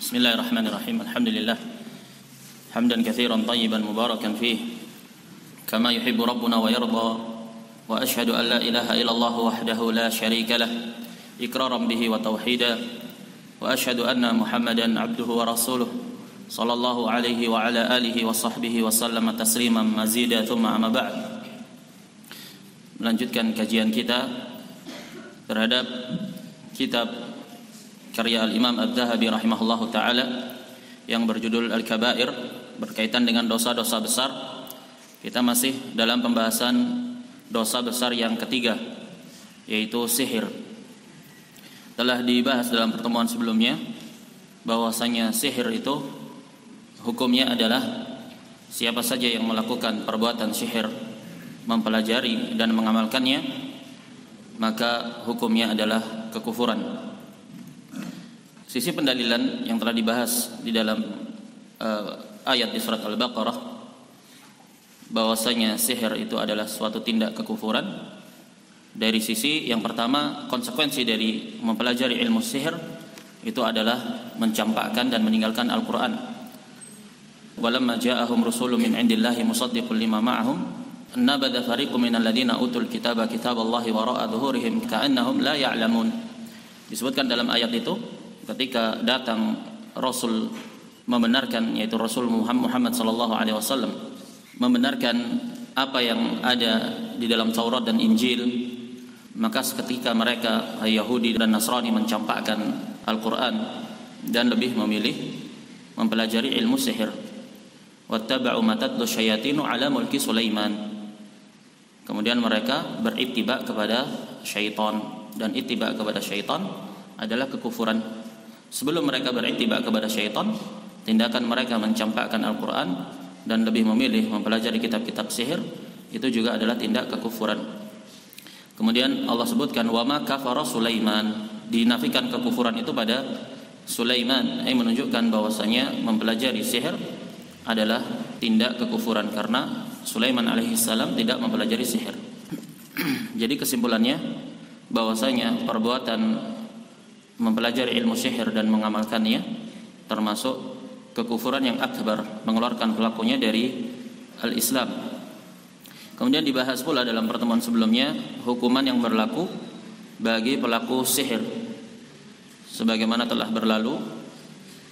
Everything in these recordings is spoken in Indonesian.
Bismillahirrahmanirrahim. Alhamdulillah hamdan katsiran tayyiban mubarakan fih kama yuhibbu rabbuna wa yarda, wa ashhadu an la ilaha illallah wahdahu la syarika lah iqraran bihi wa tauhida, wa ashhadu anna Muhammadan abduhu wa rasuluh sallallahu alaihi wa ala alihi wa sahbihi wa sallama tasliman mazida, thumma amma ba'd. Melanjutkan kajian kita terhadap kitab karya Al-Imam Adz-Dzahabi rahimahullahu ta'ala yang berjudul Al-Kabair, berkaitan dengan dosa-dosa besar. Kita masih dalam pembahasan dosa besar yang ketiga, yaitu sihir. Telah dibahas dalam pertemuan sebelumnya bahwasanya sihir itu hukumnya adalah siapa saja yang melakukan perbuatan sihir, mempelajari dan mengamalkannya, maka hukumnya adalah kekufuran. Sisi pendalilan yang telah dibahas di dalam ayat di surat Al-Baqarah bahwasanya sihir itu adalah suatu tindak kekufuran. Dari sisi yang pertama, konsekuensi dari mempelajari ilmu sihir itu adalah mencampakkan dan meninggalkan Al-Qur'an. Walamma ja'ahum rasulun min 'indillahi musaddiqun lima ma'ahum nabadha fariqun minal ladzina utul kitaba kitaballahi wara'a dhuhurihim ka'annahum la ya'lamun. Disebutkan dalam ayat itu, ketika datang Rasul membenarkan, yaitu Rasul Muhammad sallallahu alaihi wasallam, membenarkan apa yang ada di dalam Taurat dan Injil, maka seketika mereka Yahudi dan Nasrani mencampakkan Al-Qur'an dan lebih memilih mempelajari ilmu sihir. Wattaba'u ma tatlu syayatinu ala mulki Sulaiman. Kemudian mereka berittiba kepada syaitan, dan ittiba kepada syaitan adalah kekufuran. Sebelum mereka berittiba kepada syaitan, tindakan mereka mencampakkan Al-Quran dan lebih memilih mempelajari kitab-kitab sihir, itu juga adalah tindak kekufuran. Kemudian Allah sebutkan wama kafara Sulaiman, dinafikan kekufuran itu pada Sulaiman, yang menunjukkan bahwasanya mempelajari sihir adalah tindak kekufuran karena Sulaiman alaihissalam tidak mempelajari sihir. Jadi kesimpulannya bahwasanya perbuatan mempelajari ilmu sihir dan mengamalkannya termasuk kekufuran yang akbar, mengeluarkan pelakunya dari al-Islam. Kemudian dibahas pula dalam pertemuan sebelumnya hukuman yang berlaku bagi pelaku sihir, sebagaimana telah berlalu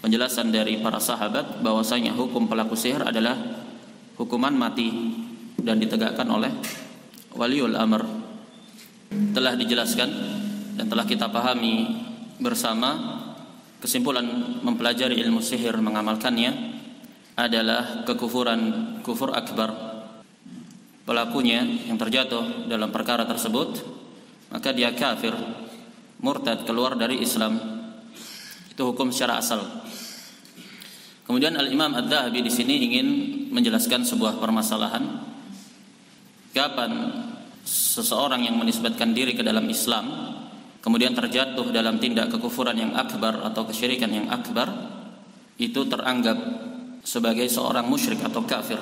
penjelasan dari para sahabat bahwasanya hukum pelaku sihir adalah hukuman mati dan ditegakkan oleh waliul amr. Telah dijelaskan dan telah kita pahami bersama, kesimpulan mempelajari ilmu sihir mengamalkannya adalah kekufuran, kufur akbar. Pelakunya yang terjatuh dalam perkara tersebut, maka dia kafir, murtad, keluar dari Islam. Itu hukum secara asal. Kemudian Al-Imam Adz-Dzahabi di sini ingin menjelaskan sebuah permasalahan. Kapan seseorang yang menisbatkan diri ke dalam Islam kemudian terjatuh dalam tindak kekufuran yang akbar atau kesyirikan yang akbar, itu teranggap sebagai seorang musyrik atau kafir.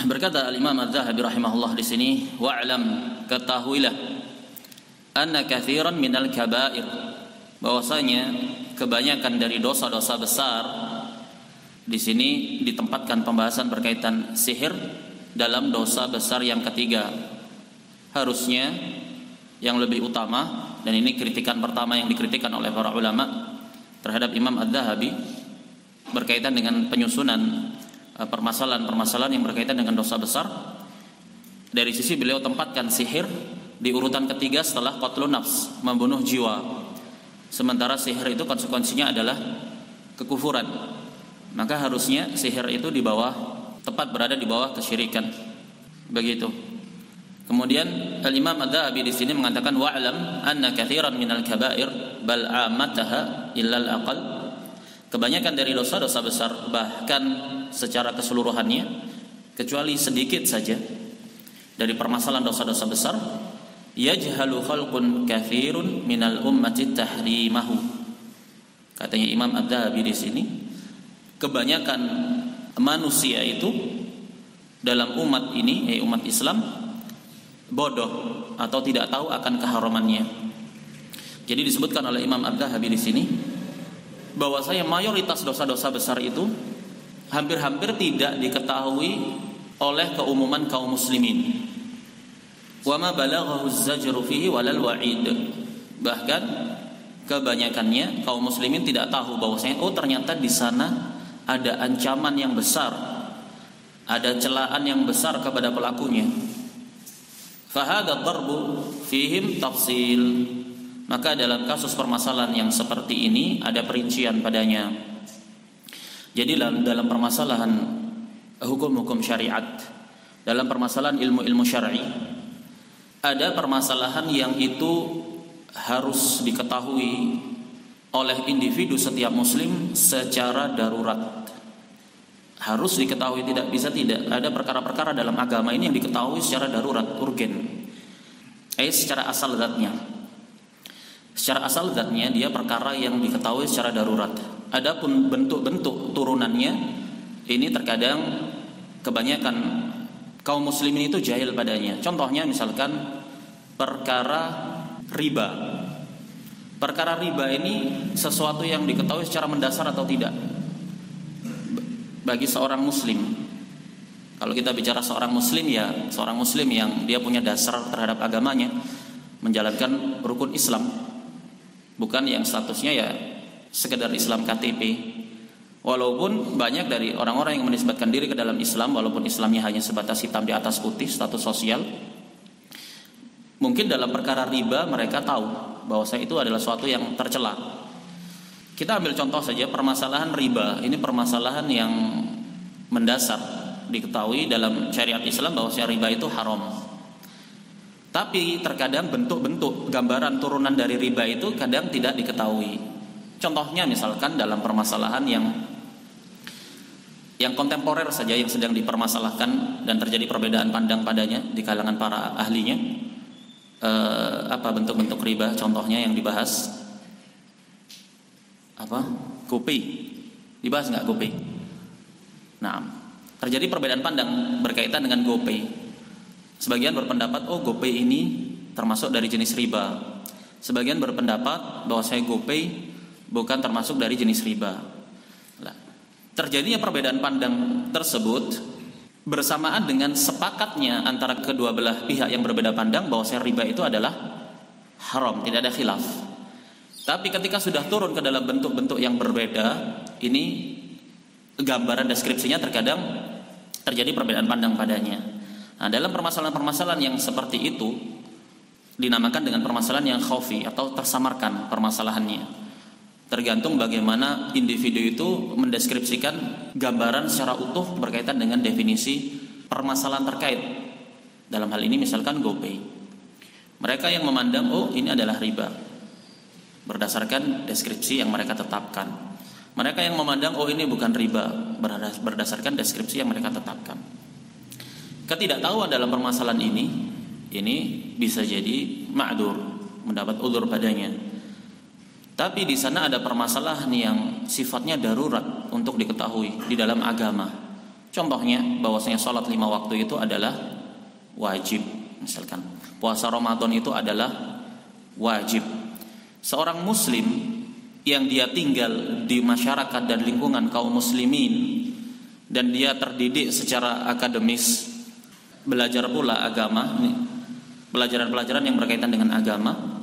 Berkata Al-Imam Adz-Dzahabi rahimahullah di sini, wa'lam, ketahuilah, anna katsiran minal kabair, bahwasanya kebanyakan dari dosa-dosa besar. Di sini ditempatkan pembahasan berkaitan sihir dalam dosa besar yang ketiga. Harusnya yang lebih utama, dan ini kritikan pertama yang dikritikan oleh para ulama terhadap Imam Adz-Dzahabi berkaitan dengan penyusunan permasalahan-permasalahan yang berkaitan dengan dosa besar. Dari sisi beliau tempatkan sihir di urutan ketiga setelah qatlun nafs, membunuh jiwa. Sementara sihir itu konsekuensinya adalah kekufuran. Maka harusnya sihir itu di bawah, tepat berada di bawah kesyirikan. Begitu. Kemudian Al-Imam Adz-Dzahabi di sini mengatakan wa'lam anna katsiran minal kabair bal amataha illal aqal. Kebanyakan dari dosa-dosa besar, bahkan secara keseluruhannya, kecuali sedikit saja dari permasalahan dosa-dosa besar, yajhalu khalqun katsirun minal ummati tahrimahu. Katanya Imam Adz-Dzahabi di sini, kebanyakan manusia itu dalam umat ini, umat Islam, bodoh atau tidak tahu akan keharamannya. Jadi disebutkan oleh Imam Adz-Dzahabi di sini bahwasanya mayoritas dosa-dosa besar itu hampir-hampir tidak diketahui oleh keumuman kaum muslimin. Wa ma balaghahu az-zajru fihi walal wa'id. Bahkan kebanyakannya kaum muslimin tidak tahu bahwasanya ternyata di sana ada ancaman yang besar, ada celaan yang besar kepada pelakunya. Fa hadha ad-darbu fihim tafsil. Maka dalam kasus permasalahan yang seperti ini ada perincian padanya. Jadi dalam permasalahan hukum-hukum syariat, dalam permasalahan ilmu-ilmu syar'i, ada permasalahan yang itu harus diketahui oleh individu setiap muslim secara darurat. Harus diketahui, tidak bisa tidak. Ada perkara-perkara dalam agama ini yang diketahui secara darurat, urgen. Secara asal zatnya. Secara asal zatnya dia perkara yang diketahui secara darurat. Adapun bentuk-bentuk turunannya ini terkadang kebanyakan kaum muslimin itu jahil padanya. Contohnya misalkan perkara riba. Perkara riba ini sesuatu yang diketahui secara mendasar atau tidak bagi seorang muslim. Kalau kita bicara seorang muslim, ya seorang muslim yang dia punya dasar terhadap agamanya, menjalankan rukun Islam, bukan yang statusnya ya sekedar Islam KTP. Walaupun banyak dari orang-orang yang menisbatkan diri ke dalam Islam, walaupun Islamnya hanya sebatas hitam di atas putih, status sosial, mungkin dalam perkara riba mereka tahu bahwa itu adalah suatu yang tercela. Kita ambil contoh saja permasalahan riba. Ini permasalahan yang mendasar, diketahui dalam syariat Islam bahwa riba itu haram. Tapi terkadang bentuk-bentuk gambaran turunan dari riba itu kadang tidak diketahui. Contohnya misalkan dalam permasalahan yang kontemporer saja, yang sedang dipermasalahkan dan terjadi perbedaan pandang padanya di kalangan para ahlinya. Apa bentuk-bentuk riba? Contohnya yang dibahas apa? GoPay. Dibahas nggak GoPay? Nah, terjadi perbedaan pandang berkaitan dengan GoPay. Sebagian berpendapat GoPay ini termasuk dari jenis riba. Sebagian berpendapat bahwa GoPay bukan termasuk dari jenis riba. Nah, terjadinya perbedaan pandang tersebut bersamaan dengan sepakatnya antara kedua belah pihak yang berbeda pandang bahwa riba itu adalah haram, tidak ada khilaf. Tapi ketika sudah turun ke dalam bentuk-bentuk yang berbeda, ini gambaran deskripsinya terkadang terjadi perbedaan pandang padanya. Nah, dalam permasalahan-permasalahan yang seperti itu dinamakan dengan permasalahan yang khafi atau tersamarkan permasalahannya. Tergantung bagaimana individu itu mendeskripsikan gambaran secara utuh berkaitan dengan definisi permasalahan terkait. Dalam hal ini misalkan GoPay. Mereka yang memandang ini adalah riba berdasarkan deskripsi yang mereka tetapkan. Mereka yang memandang ini bukan riba berdasarkan deskripsi yang mereka tetapkan. Ketidaktahuan dalam permasalahan ini bisa jadi ma'dur, mendapat udzur padanya. Tapi di sana ada permasalahan yang sifatnya darurat untuk diketahui di dalam agama. Contohnya bahwasanya salat 5 waktu itu adalah wajib, misalkan puasa Ramadan itu adalah wajib. Seorang muslim yang dia tinggal di masyarakat dan lingkungan kaum muslimin dan dia terdidik secara akademis, belajar pula agama, pelajaran-pelajaran yang berkaitan dengan agama.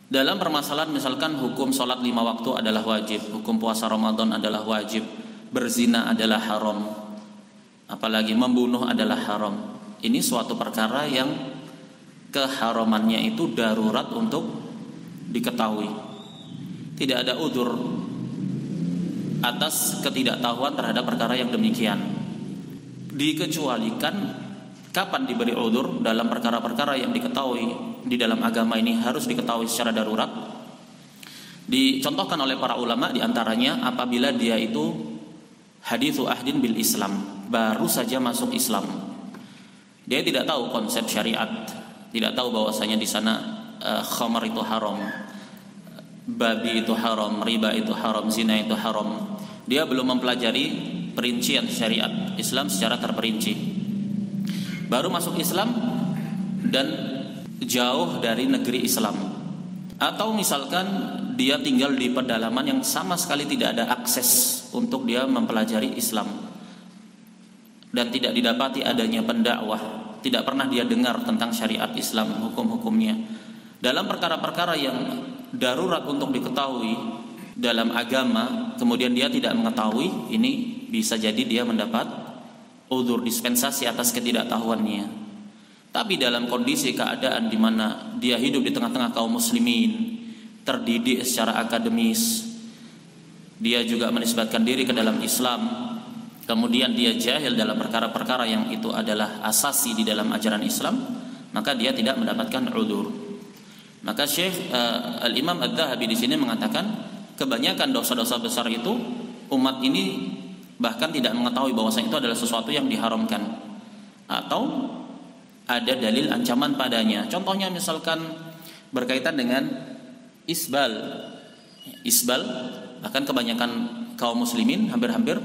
Dalam permasalahan misalkan hukum sholat 5 waktu adalah wajib, hukum puasa Ramadan adalah wajib, berzina adalah haram, apalagi membunuh adalah haram. Ini suatu perkara yang keharamannya itu darurat untuk diketahui. Tidak ada udzur atas ketidaktahuan terhadap perkara yang demikian. Dikecualikan kapan diberi udzur dalam perkara-perkara yang diketahui di dalam agama ini harus diketahui secara darurat. Dicontohkan oleh para ulama diantaranya apabila dia itu haditsu ahdin bil Islam, baru saja masuk Islam. Dia tidak tahu konsep syariat, tidak tahu bahwasanya di sana khamar itu haram, babi itu haram, riba itu haram, zina itu haram. Dia belum mempelajari perincian syariat Islam secara terperinci. Baru masuk Islam dan jauh dari negeri Islam. Atau misalkan dia tinggal di pedalaman yang sama sekali tidak ada akses untuk dia mempelajari Islam, dan tidak didapati adanya pendakwah, tidak pernah dia dengar tentang syariat Islam, hukum-hukumnya. Dalam perkara-perkara yang darurat untuk diketahui dalam agama, kemudian dia tidak mengetahui, ini bisa jadi dia mendapat uzur, dispensasi atas ketidaktahuannya. Tapi dalam kondisi keadaan di mana dia hidup di tengah-tengah kaum muslimin, terdidik secara akademis, dia juga menisbatkan diri ke dalam Islam, kemudian dia jahil dalam perkara-perkara yang itu adalah asasi di dalam ajaran Islam, maka dia tidak mendapatkan uzur. Maka Syekh Al-Imam Adz-Dzahabi di sini mengatakan kebanyakan dosa-dosa besar itu umat ini bahkan tidak mengetahui bahwasanya itu adalah sesuatu yang diharamkan, atau ada dalil ancaman padanya. Contohnya misalkan berkaitan dengan isbal, bahkan kebanyakan kaum muslimin hampir-hampir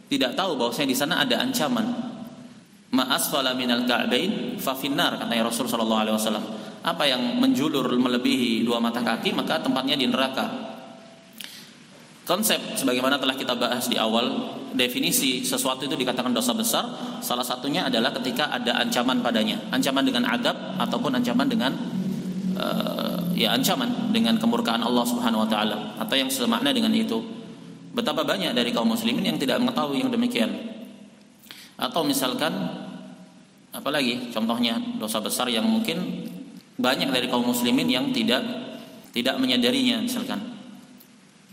tidak tahu bahwasanya di sana ada ancaman. Ma asfala minal ka'bain fa finnar, katanya Rasul sallallahu alaihi wasallam. Apa yang menjulur melebihi 2 mata kaki maka tempatnya di neraka. Konsep sebagaimana telah kita bahas di awal, definisi sesuatu itu dikatakan dosa besar, salah satunya adalah ketika ada ancaman padanya, ancaman dengan adab ataupun ancaman dengan ancaman dengan kemurkaan Allah Subhanahu wa taala, atau yang semakna dengan itu. Betapa banyak dari kaum muslimin yang tidak mengetahui yang demikian. Atau misalkan apalagi contohnya dosa besar yang mungkin banyak dari kaum muslimin yang tidak menyadarinya, misalkan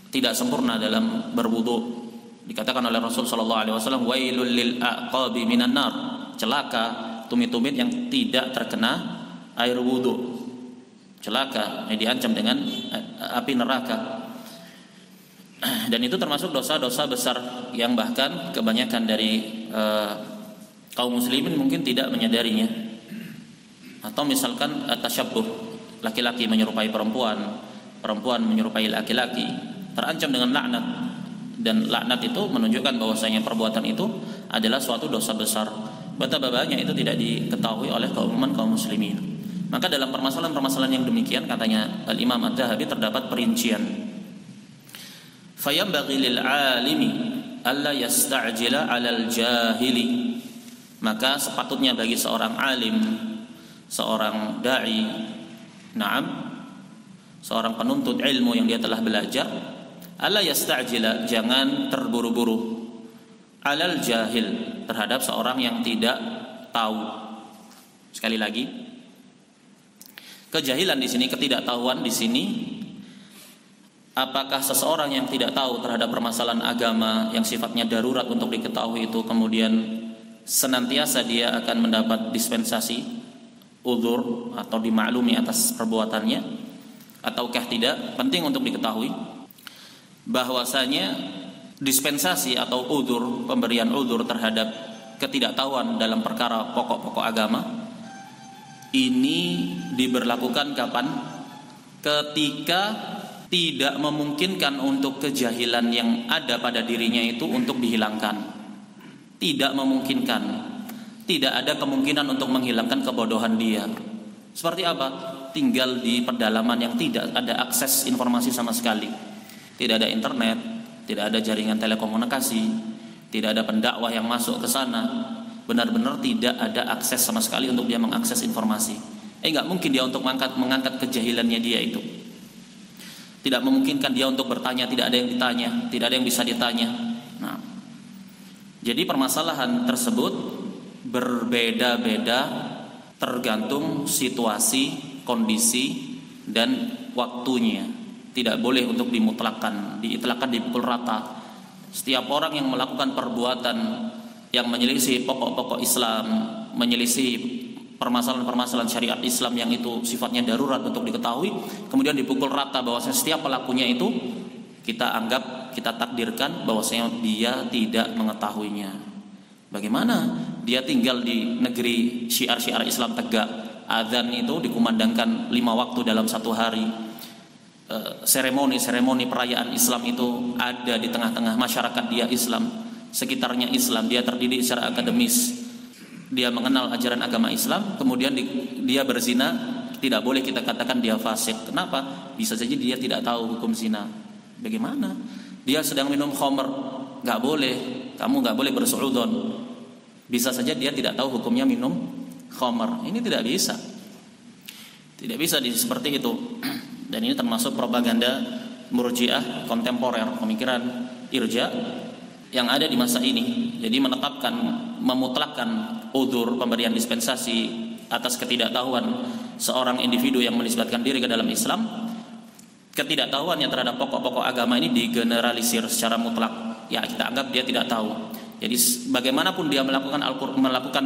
tidak sempurna dalam berwudu. Dikatakan oleh Rasul sallallahu alaihi wasallam, wailul lil aqabi minan nar, celaka tumit-tumit yang tidak terkena air wudu, celaka, diancam dengan api neraka. Dan itu termasuk dosa-dosa besar yang bahkan kebanyakan dari kaum muslimin mungkin tidak menyadarinya. Atau misalkan tasyabbuh, laki-laki menyerupai perempuan, perempuan menyerupai laki-laki, terancam dengan laknat, dan laknat itu menunjukkan bahwasanya perbuatan itu adalah suatu dosa besar. Betapa banyak itu tidak diketahui oleh kaum muslimin. Maka dalam permasalahan-permasalahan yang demikian, katanya Al-Imam Adz-Dzahabi, terdapat perincian. Fayambaghi lil 'alimi alla yasta'jila 'alal jahili. Maka sepatutnya bagi seorang alim, seorang dai, seorang penuntut ilmu yang dia telah belajar, alla yasta'jila, jangan terburu-buru, 'alal jahil, terhadap seorang yang tidak tahu. Sekali lagi, kejahilan di sini, ketidaktahuan di sini, apakah seseorang yang tidak tahu terhadap permasalahan agama yang sifatnya darurat untuk diketahui itu kemudian senantiasa dia akan mendapat dispensasi uzur atau dimaklumi atas perbuatannya, ataukah tidak? Penting untuk diketahui bahwasanya dispensasi atau uzur, pemberian uzur terhadap ketidaktahuan dalam perkara pokok-pokok agama ini diberlakukan kapan? Ketika tidak memungkinkan untuk kejahilan yang ada pada dirinya itu untuk dihilangkan. Tidak memungkinkan, tidak ada kemungkinan untuk menghilangkan kebodohan dia. Seperti apa? Tinggal di pedalaman yang tidak ada akses informasi sama sekali, tidak ada internet, tidak ada jaringan telekomunikasi, tidak ada pendakwah yang masuk ke sana, benar-benar tidak ada akses sama sekali untuk dia mengakses informasi. Enggak mungkin dia untuk mengangkat kejahilannya dia itu. Tidak memungkinkan dia untuk bertanya, tidak ada yang ditanya, tidak ada yang bisa ditanya. Nah, jadi permasalahan tersebut berbeda-beda tergantung situasi, kondisi, dan waktunya. Tidak boleh untuk dimutlakkan, dipukul rata. Setiap orang yang melakukan perbuatan yang menyelisih pokok-pokok Islam, menyelisih permasalahan-permasalahan syariat Islam yang itu sifatnya darurat untuk diketahui, kemudian dipukul rata bahwasanya setiap pelakunya itu kita anggap, kita takdirkan bahwasanya dia tidak mengetahuinya. Bagaimana dia tinggal di negeri syiar-syiar Islam tegak, azan itu dikumandangkan 5 waktu dalam 1 hari, seremoni perayaan Islam itu ada di tengah-tengah masyarakat dia Islam, sekitarnya Islam, dia terdidik secara akademis, dia mengenal ajaran agama Islam, kemudian dia berzina, tidak boleh kita katakan dia fasik. Kenapa? Bisa saja dia tidak tahu hukum zina. Bagaimana? Dia sedang minum khamr, nggak boleh. Kamu nggak boleh bersuudzon. Bisa saja dia tidak tahu hukumnya minum khamr. Ini tidak bisa. Tidak bisa seperti itu. Dan ini termasuk propaganda Murji'ah kontemporer, pemikiran irja yang ada di masa ini. Jadi menetapkan, memutlakkan udzur, pemberian dispensasi atas ketidaktahuan seorang individu yang menisbatkan diri ke dalam Islam. Ketidaktahuannya terhadap pokok-pokok agama ini digeneralisir secara mutlak. Ya, kita anggap dia tidak tahu. Jadi bagaimanapun dia melakukan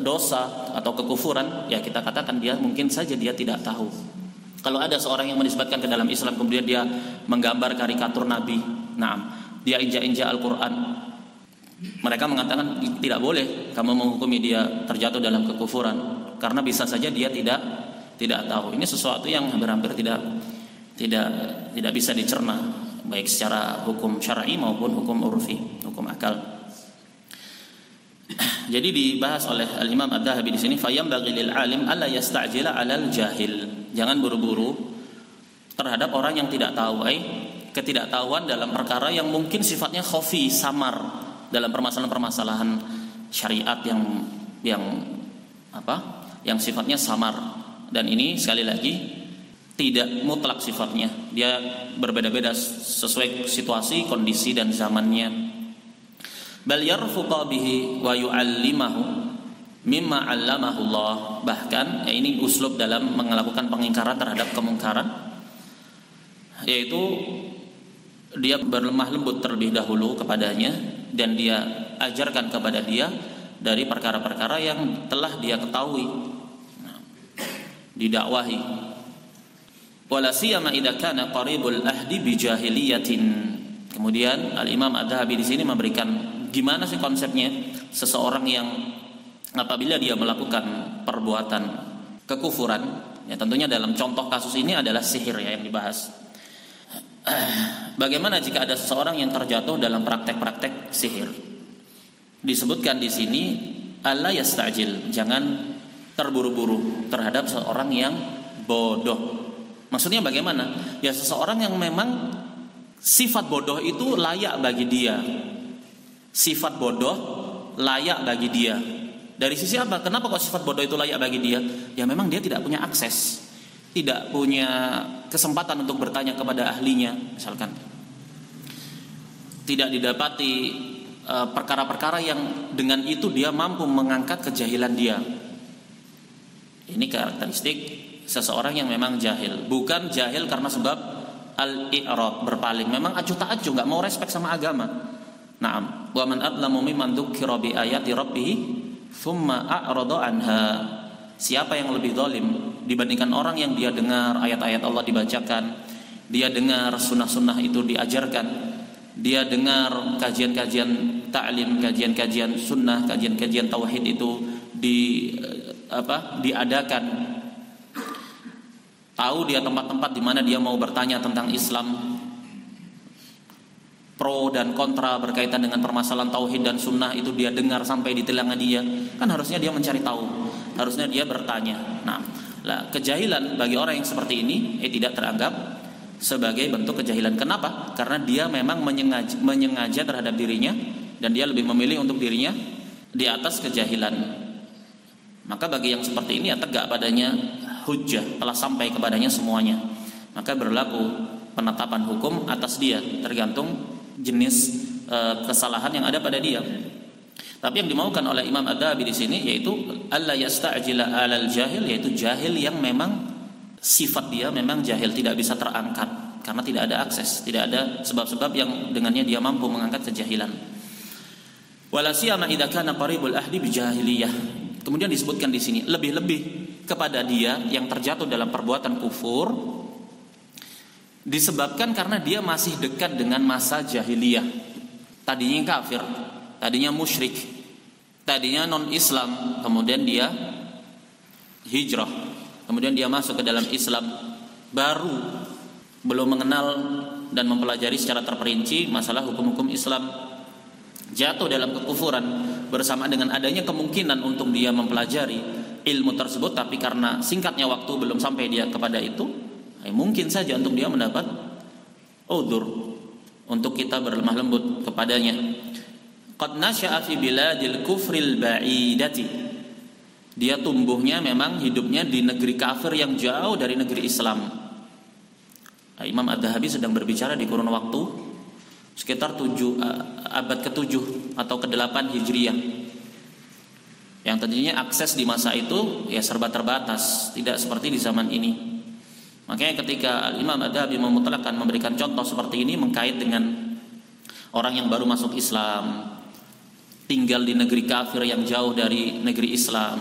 dosa atau kekufuran, ya kita katakan dia mungkin saja dia tidak tahu. Kalau ada seorang yang menisbatkan ke dalam Islam kemudian dia menggambar karikatur Nabi, dia injak-injak Al-Quran, mereka mengatakan tidak boleh kamu menghukumi dia terjatuh dalam kekufuran karena bisa saja dia tidak tahu. Ini sesuatu yang hampir-hampir tidak bisa dicerna baik secara hukum syar'i maupun hukum urfi, hukum akal. Jadi dibahas oleh Al-Imam Ad-Dhahabi di sini, fayambaghi lil alim alla yasta'jila 'alal jahil. Jangan buru-buru terhadap orang yang tidak tahu, ketidaktahuan dalam perkara yang mungkin sifatnya khafi, samar, dalam permasalahan-permasalahan syariat yang sifatnya samar. Dan ini sekali lagi tidak mutlak sifatnya. Dia berbeda-beda sesuai situasi, kondisi dan zamannya. Bal yarfuqa bihi wa yu'allimahu mimma 'allamahu Allah. Bahkan ini uslub dalam melakukan pengingkaran terhadap kemungkaran, yaitu dia berlemah lembut terlebih dahulu kepadanya dan dia ajarkan kepada dia dari perkara-perkara yang telah dia ketahui, didakwahi. Wala siyama idza kana qaribul ahdi bi jahiliyatin. Kemudian Al-Imam Ad-Dhahabi di sini memberikan gimana sih konsepnya seseorang yang apabila dia melakukan perbuatan kekufuran, ya tentunya dalam contoh kasus ini adalah sihir ya yang dibahas. Bagaimana jika ada seseorang yang terjatuh dalam praktek-praktek sihir? Disebutkan di sini alla yastajil, jangan terburu-buru terhadap seorang yang bodoh. Maksudnya bagaimana? Ya seseorang yang memang sifat bodoh itu layak bagi dia. Sifat bodoh layak bagi dia. Dari sisi apa? Kenapa kok sifat bodoh itu layak bagi dia? Ya memang dia tidak punya akses, tidak punya kesempatan untuk bertanya kepada ahlinya, misalkan. Tidak didapati perkara-perkara yang dengan itu dia mampu mengangkat kejahilan dia. Ini karakteristik seseorang yang memang jahil. Bukan jahil karena sebab al-i'rad, berpaling. Memang acuh tak acuh, nggak mau respek sama agama. Naam, wa man adlamu mimman dzukira bi ayati rabbih thumma a'rada anha. Siapa yang lebih zalim dibandingkan orang yang dia dengar ayat-ayat Allah dibacakan, dia dengar sunnah-sunnah itu diajarkan, dia dengar kajian-kajian ta'lim, kajian-kajian sunnah, kajian-kajian tauhid itu diadakan. Tahu dia tempat-tempat di mana dia mau bertanya tentang Islam, pro dan kontra berkaitan dengan permasalahan tauhid dan sunnah itu dia dengar sampai di telinga dia. Kan harusnya dia mencari tahu, harusnya dia bertanya. Nah, kejahilan bagi orang yang seperti ini tidak teranggap sebagai bentuk kejahilan. Kenapa? Karena dia memang menyengaja terhadap dirinya dan dia lebih memilih untuk dirinya di atas kejahilan. Maka bagi yang seperti ini ya tegak padanya hujjah, telah sampai kepadanya semuanya. Maka berlaku penetapan hukum atas dia tergantung jenis kesalahan yang ada pada dia. Tapi yang dimaukan oleh Imam Ad-Dhahabi di sini yaitu alla yasta'jila 'alal jahil, yaitu jahil yang memang sifat dia memang jahil, tidak bisa terangkat karena tidak ada akses, tidak ada sebab-sebab yang dengannya dia mampu mengangkat kejahilan. Wala siyama idza kana qaribul ahdi bi jahiliyah. Kemudian disebutkan di sini lebih-lebih kepada dia yang terjatuh dalam perbuatan kufur disebabkan karena dia masih dekat dengan masa jahiliyah. Tadinya kafir, tadinya musyrik, tadinya non-Islam, kemudian dia hijrah, kemudian dia masuk ke dalam Islam, baru belum mengenal dan mempelajari secara terperinci masalah hukum-hukum Islam, jatuh dalam kekufuran bersama dengan adanya kemungkinan untuk dia mempelajari ilmu tersebut, tapi karena singkatnya waktu belum sampai dia kepada itu, mungkin saja untuk dia mendapat udzur, untuk kita berlemah lembut kepadanya. Qad nasya'a fi biladil kufril ba'idati, dia tumbuhnya memang hidupnya di negeri kafir yang jauh dari negeri Islam. Imam Adz-Dzahabi sedang berbicara di kurun waktu sekitar abad ke-7 atau ke-8 Hijriah, yang tentunya akses di masa itu ya serba terbatas, tidak seperti di zaman ini. Makanya ketika Imam Adz-Dzahabi memutlakkan memberikan contoh seperti ini mengkait dengan orang yang baru masuk Islam, tinggal di negeri kafir yang jauh dari negeri Islam.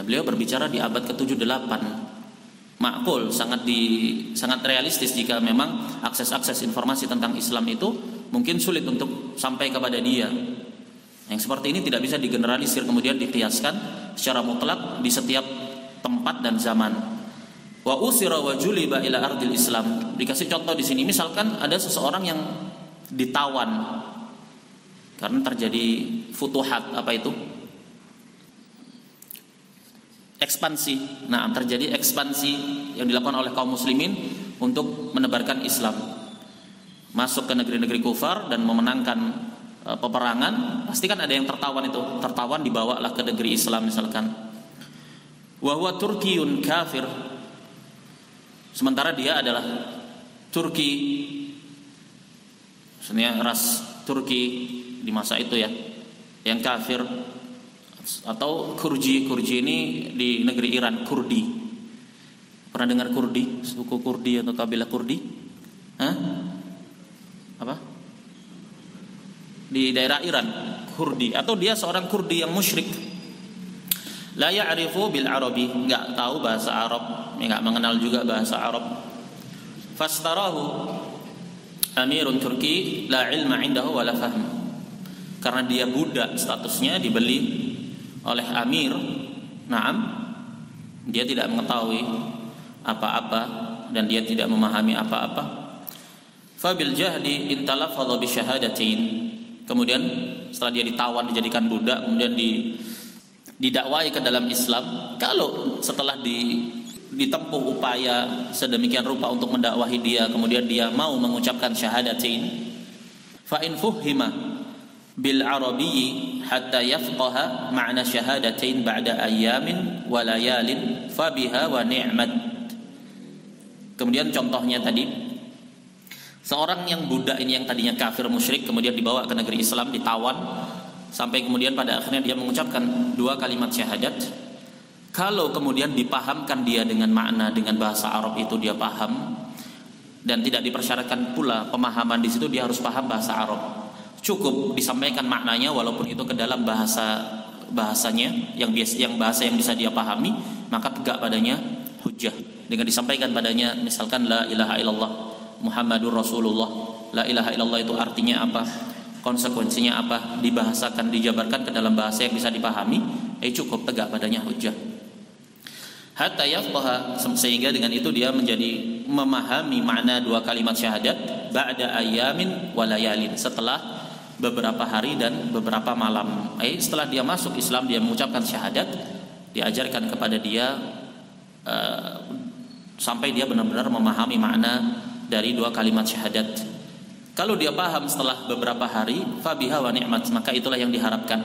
Beliau berbicara di abad ke-7-8. Makul, sangat realistis jika memang akses informasi tentang Islam itu mungkin sulit untuk sampai kepada dia. Yang seperti ini tidak bisa digeneralisir kemudian dikiaskan secara mutlak di setiap tempat dan zaman. Wa usira wa juliba ila ardil Islam. Dikasih contoh di sini, misalkan ada seseorang yang ditawan karena terjadi futuhat, apa itu? Ekspansi. Nah, terjadi ekspansi yang dilakukan oleh kaum muslimin untuk menebarkan Islam, masuk ke negeri-negeri kufar dan memenangkan peperangan. Pasti kan ada yang tertawan dibawalah ke negeri Islam misalkan. Wa huwa Turkiyun kafir, sementara dia adalah Turki, maksudnya ras Turki di masa itu ya, yang kafir. Atau Kurdi ini di negeri Iran, Kurdi. Pernah dengar Kurdi? Suku Kurdi atau kabilah Kurdi? Hah? Apa? Di daerah Iran, Kurdi. Atau dia seorang Kurdi yang musyrik. La ya'rifu bil Arabi, enggak tahu bahasa Arab, enggak mengenal juga bahasa Arab. Fastarahu amirun Turki la ilma indahu wa la fahm. Karena dia budak statusnya, dibeli oleh amir, dia tidak mengetahui apa-apa dan dia tidak memahami apa-apa. Fabil jahdi intalafadha bi syahadatain. Kemudian setelah dia ditawan, dijadikan budak, kemudian didakwai ke dalam Islam. Kalau setelah ditempuh upaya sedemikian rupa untuk mendakwahi dia, kemudian dia mau mengucapkan syahadatain, fa in fuhima bil arabiyyi hatta yafqaha ma'na syahadatain ba'da ayyamin wa layalin fabiha wa ni'mat. Kemudian contohnya tadi, seorang yang budak ini yang tadinya kafir musyrik kemudian dibawa ke negeri Islam, ditawan sampai kemudian pada akhirnya dia mengucapkan 2 kalimat syahadat. Kalau kemudian dipahamkan dia dengan makna, dengan bahasa Arab itu dia paham, dan tidak dipersyaratkan pula pemahaman di situ dia harus paham bahasa Arab, cukup disampaikan maknanya walaupun itu ke dalam bahasanya yang bahasa yang bisa dia pahami, maka tegak padanya hujjah dengan disampaikan padanya misalkan la ilaha illallah Muhammadur Rasulullah. La ilaha illallah itu artinya apa, konsekuensinya apa, dibahasakan, dijabarkan ke dalam bahasa yang bisa dipahami, cukup tegak padanya hujjah. Hatta yafqaha, sehingga dengan itu dia menjadi memahami makna 2 kalimat syahadat ba'da ayyamin wa layalin, setelah beberapa hari dan beberapa malam. Setelah dia masuk Islam, dia mengucapkan syahadat, diajarkan kepada dia sampai dia benar-benar memahami makna dari 2 kalimat syahadat. Kalau dia paham setelah beberapa hari, fabiha wa ni'mat, maka itulah yang diharapkan.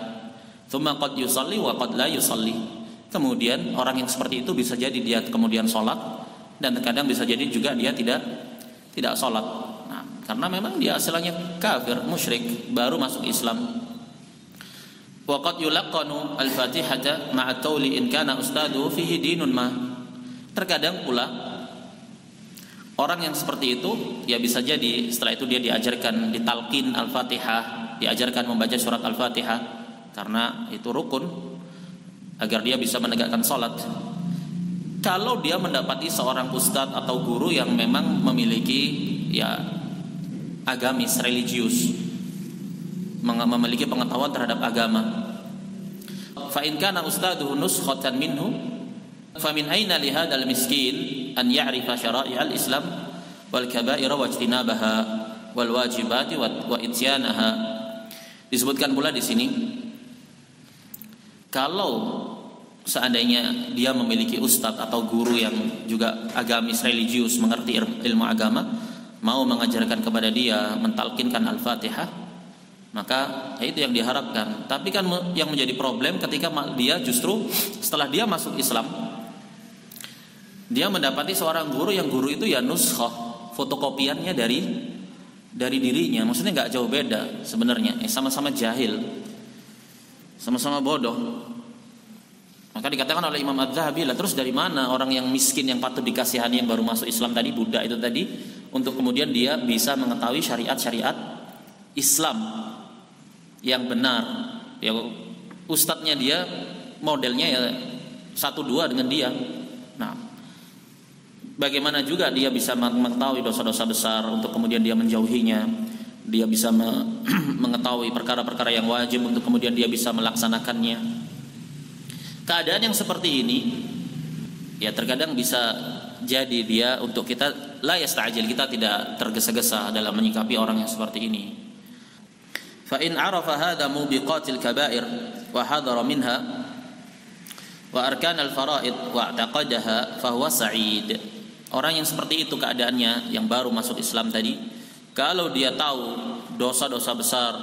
Tsumma qad yusalli wa qad la yusalli. Kemudian orang yang seperti itu bisa jadi dia kemudian sholat, dan terkadang bisa jadi juga dia tidak sholat. Karena memang dia asalnya kafir, musyrik, baru masuk Islam. Wa qad yulaqqanu al-Fatihata ma'a tawli in kana ustaduhu fihi dinun ma. Terkadang pula orang yang seperti itu ya bisa jadi setelah itu dia diajarkan ditalqin Al-Fatihah, diajarkan membaca surat Al-Fatihah karena itu rukun agar dia bisa menegakkan salat. Kalau dia mendapati seorang ustadz atau guru yang memang memiliki agamis, religius, memiliki pengetahuan terhadap agama. Fa in kana ustaduhu nuskhatan minhu fa min aina li hadzal miskin an ya'rifa syara'i'al Islam wal kaba'ira wa ijtinabaha wal wajibati wa ityanaha. Disebutkan pula di sini, kalau seandainya dia memiliki ustadz atau guru yang juga agamis religius, mengerti ilmu agama, mau mengajarkan kepada dia, mentalkinkan Al-Fatihah, maka itu yang diharapkan. Tapi kan yang menjadi problem ketika dia justru setelah dia masuk Islam, dia mendapati seorang guru yang guru itu ya nuskhah, fotokopiannya dari dirinya. Maksudnya nggak jauh beda sebenarnya, sama-sama jahil, sama-sama bodoh. Maka dikatakan oleh Imam Az-Zahabi, lah terus dari mana orang yang miskin yang patut dikasihani yang baru masuk Islam tadi, budak itu tadi, untuk kemudian dia bisa mengetahui syariat-syariat Islam yang benar. Ya, ustadznya dia modelnya ya 1-2 dengan dia. Nah, bagaimana juga dia bisa mengetahui dosa-dosa besar untuk kemudian dia menjauhinya. Dia bisa mengetahui perkara-perkara yang wajib untuk kemudian dia bisa melaksanakannya. Keadaan yang seperti ini ya terkadang bisa jadi dia untuk kita la yasta'jil, kita tidak tergesa-gesa dalam menyikapi orang yang seperti ini. Fa in 'arafa hadha mubiqatil kaba'ir wa hadara minha wa arkan al-fara'id wa i'taqadaha fa huwa sa'id. Orang yang seperti itu keadaannya, yang baru masuk Islam tadi, kalau dia tahu dosa-dosa besar,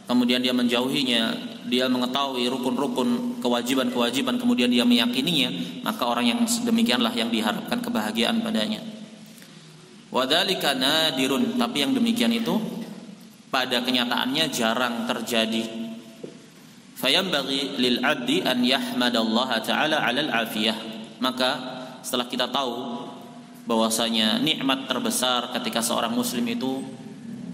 kemudian dia menjauhinya, dia mengetahui rukun-rukun, kewajiban-kewajiban, kemudian dia meyakininya, maka orang yang demikianlah yang diharapkan kebahagiaan padanya. Wadzalika nadirun, tapi yang demikian itu pada kenyataannya jarang terjadi. Fayambaghi lil 'abdi an yahmadallaha ta'ala 'alal 'afiyah. Maka setelah kita tahu bahwasanya nikmat terbesar ketika seorang muslim itu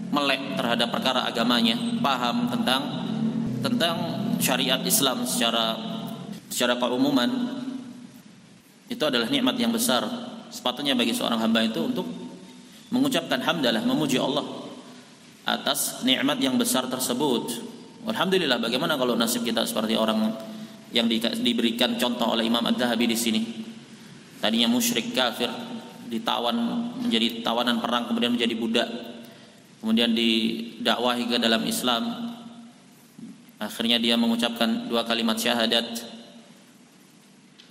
melek terhadap perkara agamanya, paham tentang syariat Islam secara keumuman, itu adalah nikmat yang besar. Sepatutnya bagi seorang hamba itu untuk mengucapkan hamdalah, memuji Allah atas nikmat yang besar tersebut. Alhamdulillah, bagaimana kalau nasib kita seperti orang yang diberikan contoh oleh Imam Az-Zahabi di sini. Tadinya musyrik kafir, ditawan menjadi tawanan perang, kemudian menjadi budak, kemudian didakwahi ke dalam Islam, akhirnya dia mengucapkan 2 kalimat syahadat.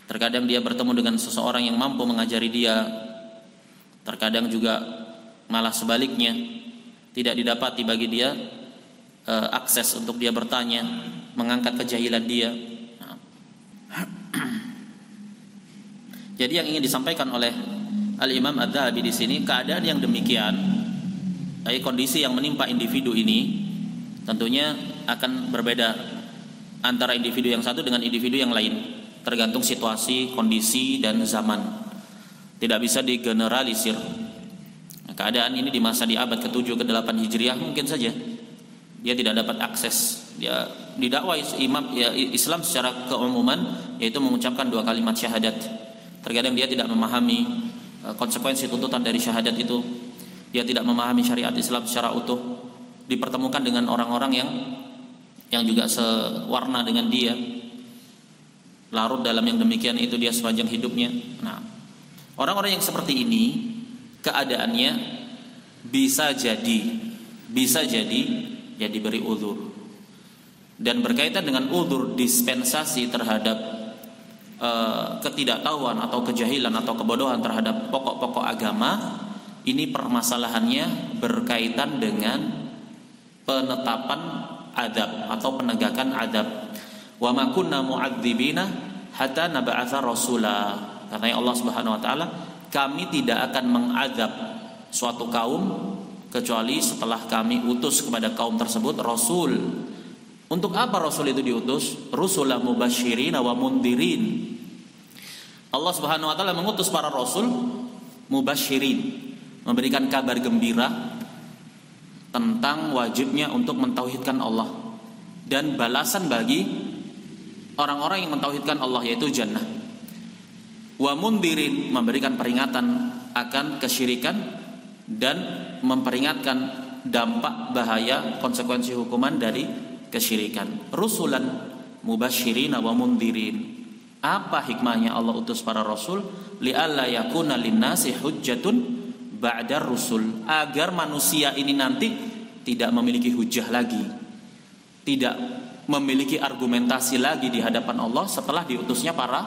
Terkadang dia bertemu dengan seseorang yang mampu mengajari dia, terkadang juga malah sebaliknya, tidak didapati bagi dia akses untuk dia bertanya, mengangkat kejahilan dia. Jadi yang ingin disampaikan oleh Al-Imam Az-Zahabi di sini, keadaan yang demikian, kondisi yang menimpa individu ini tentunya akan berbeda antara individu yang satu dengan individu yang lain, tergantung situasi, kondisi, dan zaman. Tidak bisa digeneralisir. Keadaan ini di masa di abad ke-7 ke-8 Hijriah mungkin saja dia tidak dapat akses. Dia didakwai Islam secara keumuman, yaitu mengucapkan 2 kalimat syahadat. Terkadang dia tidak memahami konsekuensi tuntutan dari syahadat itu. Dia tidak memahami syariat Islam secara utuh. Dipertemukan dengan orang-orang yang juga sewarna dengan dia, larut dalam yang demikian itu dia sepanjang hidupnya. Nah, orang-orang yang seperti ini keadaannya bisa jadi ya diberi uzur. Dan berkaitan dengan uzur dispensasi terhadap ketidaktahuan atau kejahilan atau kebodohan terhadap pokok-pokok agama, ini permasalahannya berkaitan dengan penetapan adab atau penegakan adab. Wa ma kunna mu'adzibina hatta nab'atsa rasula. Katanya Allah Subhanahu wa taala, kami tidak akan mengadab suatu kaum kecuali setelah kami utus kepada kaum tersebut rasul. Untuk apa rasul itu diutus? Rusulan mubasysyirin wa mundirin. Allah Subhanahu wa taala mengutus para rasul mubasysyirin, memberikan kabar gembira tentang wajibnya untuk mentauhidkan Allah, dan balasan bagi orang-orang yang mentauhidkan Allah yaitu jannah. Wa mundirin, memberikan peringatan akan kesyirikan dan memperingatkan dampak bahaya konsekuensi hukuman dari kesyirikan. Rusulan mubasysyirin wa mundirin. Apa hikmahnya Allah utus para rasul? Li'alla yakuna linnasi hujjatun ba'dar rusul, agar manusia ini nanti tidak memiliki hujah lagi, tidak memiliki argumentasi lagi di hadapan Allah setelah diutusnya para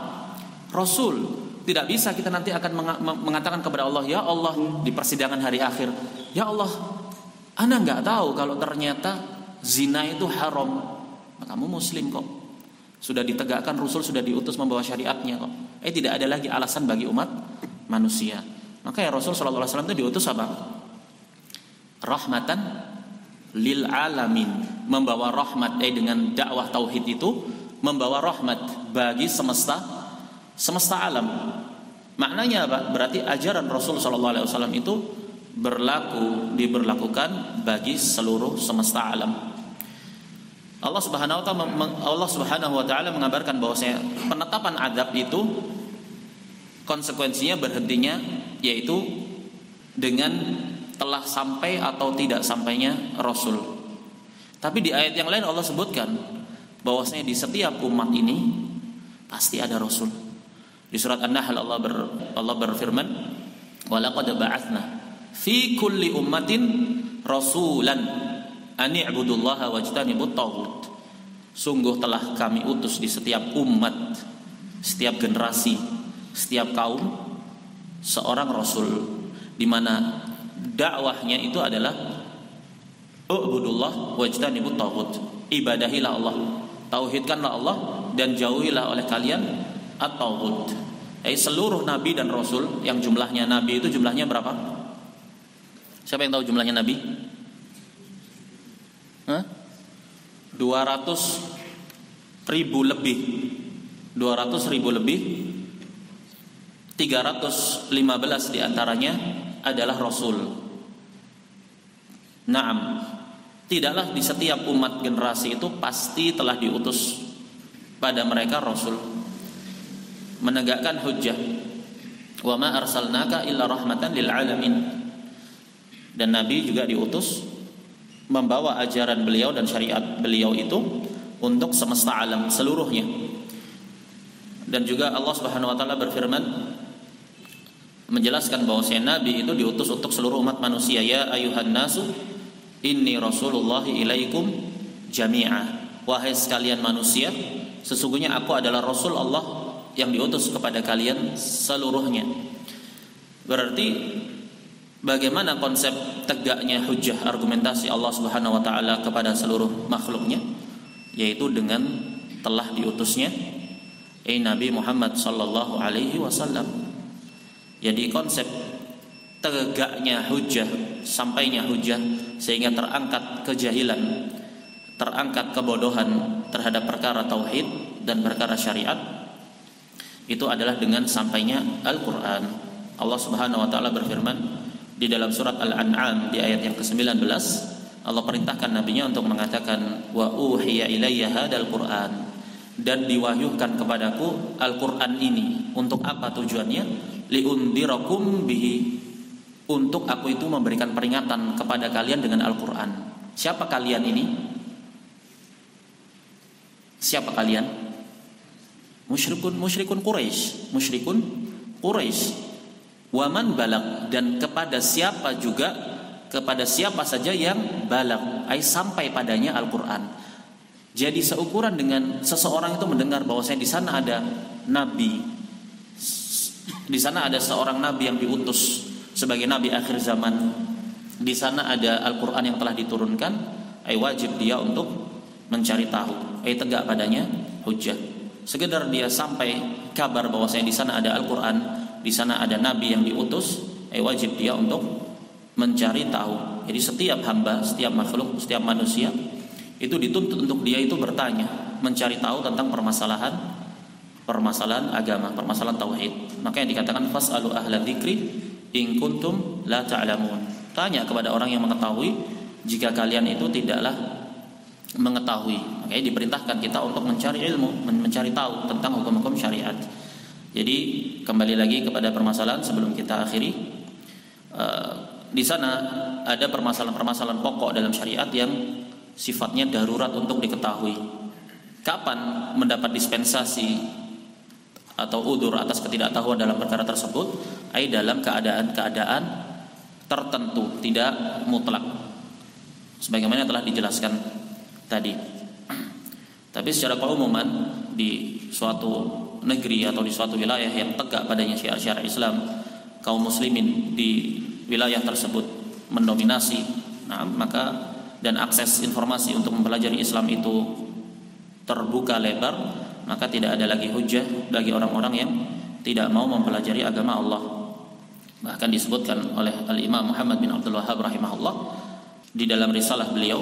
rasul. Tidak bisa kita nanti akan mengatakan kepada Allah, ya Allah, di persidangan hari akhir, ya Allah, ana nggak tahu kalau ternyata zina itu haram. Kamu muslim kok, sudah ditegakkan, Rasul sudah diutus membawa syariatnya kok. Tidak ada lagi alasan bagi umat manusia. Maka ya Rasul sallallahu alaihi wasallam itu diutus apa? Rahmatan lil alamin, membawa rahmat. Dengan dakwah tauhid itu membawa rahmat bagi semesta alam. Maknanya apa? Berarti ajaran Rasul sallallahu alaihi wasallam itu diberlakukan bagi seluruh semesta alam. Allah Subhanahu wa taala mengabarkan bahwasanya penetapan adab itu konsekuensinya berhentinya yaitu dengan telah sampai atau tidak sampainya Rasul. Tapi di ayat yang lain Allah sebutkan bahwasanya di setiap umat ini pasti ada Rasul. Di surat An-Nahl Allah berfirman, "Walaqad ba'atsna fi kulli ummatin rasulan an i'budullaha wajtanibut taghut." Sungguh telah kami utus di setiap umat, setiap generasi, setiap kaum seorang rasul, di mana dakwahnya itu adalah ubudullah wajtanibut taghut. Ibadahilah Allah, tauhidkanlah Allah, dan jauhilah oleh kalian at-taghut. Seluruh nabi dan rasul yang jumlahnya nabi itu jumlahnya berapa? Siapa yang tahu jumlahnya nabi? 200.000 lebih. 200.000 lebih. 315 diantaranya adalah rasul. Naam, tidaklah di setiap umat generasi itu pasti telah diutus pada mereka rasul menegakkan hujjah. Wa ma arsalnaka illa rahmatan lil alamin. Dan nabi juga diutus membawa ajaran beliau dan syariat beliau itu untuk semesta alam seluruhnya. Dan juga Allah Subhanahu wa taala berfirman menjelaskan bahwa nabi itu diutus untuk seluruh umat manusia. Ya ayuhan nasu inni rasulullahi ilaikum jami'a. Wahai sekalian manusia, sesungguhnya aku adalah rasul Allah yang diutus kepada kalian seluruhnya. Berarti bagaimana konsep tegaknya hujjah argumentasi Allah Subhanahu wa taala kepada seluruh makhluknya, yaitu dengan telah diutusnya Nabi Muhammad sallallahu alaihi wasallam. Jadi konsep tegaknya hujjah, sampainya hujjah sehingga terangkat kejahilan, terangkat kebodohan terhadap perkara tauhid dan perkara syariat, itu adalah dengan sampainya Al-Qur'an. Allah Subhanahu wa taala berfirman di dalam surat Al-An'am di ayat yang ke-19, Allah perintahkan nabinya untuk mengatakan wa uhiya ilayya hadzal Qur'an, dan diwahyukan kepadaku Al-Qur'an ini. Untuk apa tujuannya? Liundirakum bihi, untuk aku itu memberikan peringatan kepada kalian dengan Al-Qur'an. Siapa kalian ini? Siapa kalian? Musyrikun Quraisy. Waman balag, dan kepada siapa saja yang balag, sampai padanya Al-Qur'an. Jadi seukuran dengan seseorang itu mendengar bahwasanya di sana ada nabi, di sana ada seorang nabi yang diutus sebagai nabi akhir zaman, di sana ada Al-Qur'an yang telah diturunkan, wajib dia untuk mencari tahu, tegak padanya hujjah. Sekedar dia sampai kabar bahwasanya di sana ada Al-Qur'an, di sana ada nabi yang diutus, wajib dia untuk mencari tahu. Jadi setiap hamba, setiap makhluk, setiap manusia itu dituntut untuk dia itu bertanya, mencari tahu tentang permasalahan agama, permasalahan tauhid. Maka yang dikatakan fas'alu ahla dzikri in kuntum la ta'lamun. Tanya kepada orang yang mengetahui jika kalian itu tidaklah mengetahui. Makanya diperintahkan kita untuk mencari ilmu, mencari tahu tentang hukum-hukum syariat. Jadi kembali lagi kepada permasalahan sebelum kita akhiri. Di sana ada permasalahan-permasalahan pokok dalam syariat yang sifatnya darurat untuk diketahui. Kapan mendapat dispensasi atau udzur atas ketidaktahuan dalam perkara tersebut? Dalam keadaan-keadaan tertentu, tidak mutlak. Sebagaimana telah dijelaskan tadi. Tapi secara keumuman di suatu negeri atau di suatu wilayah yang tegak padanya syiar-syiar Islam, kaum muslimin di wilayah tersebut mendominasi, nah, maka dan akses informasi untuk mempelajari Islam itu terbuka lebar, maka tidak ada lagi hujah bagi orang-orang yang tidak mau mempelajari agama Allah. Bahkan disebutkan oleh Al-Imam Muhammad bin Abdul Wahhab rahimahullah di dalam risalah beliau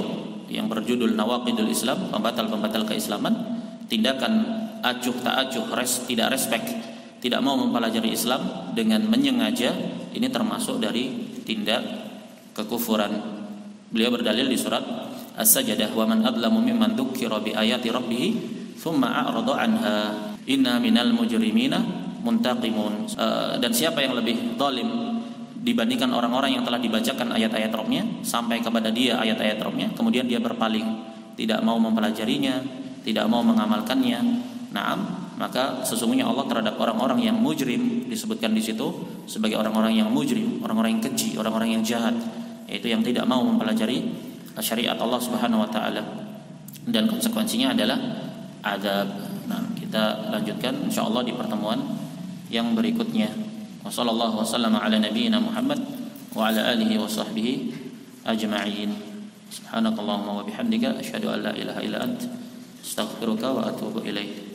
yang berjudul Nawaqidul Islam, pembatal-pembatal keislaman, tindakan acuh tak acuh, tidak respect, tidak mau mempelajari Islam dengan menyengaja, ini termasuk dari tindak kekufuran. Beliau berdalil di surat As-Sajdah, wa man adlamu mimman dzukkira bi ayati rabbih tsumma a'rada anha inna minal mujrimina muntaqimun. Dan siapa yang lebih zalim dibandingkan orang-orang yang telah dibacakan ayat-ayat Rabb-nya sampai kepada dia ayat-ayat Rabb-nya, kemudian dia berpaling, tidak mau mempelajarinya, tidak mau mengamalkannya. Naam, maka sesungguhnya Allah terhadap orang-orang yang mujrim, disebutkan di situ sebagai orang-orang yang mujrim, orang-orang yang keji, orang-orang yang jahat, yaitu yang tidak mau mempelajari syariat Allah Subhanahu wa taala. Dan konsekuensinya adalah azab. Nah, kita lanjutkan insyaallah di pertemuan yang berikutnya. Wassallallahu wasallama ala nabiyyina Muhammad wa ala alihi wa sahbihi ajma'in. Subhanakallahumma wa bihamdika asyhadu an la ilaha illa anta astaghfiruka wa atubu ilaik.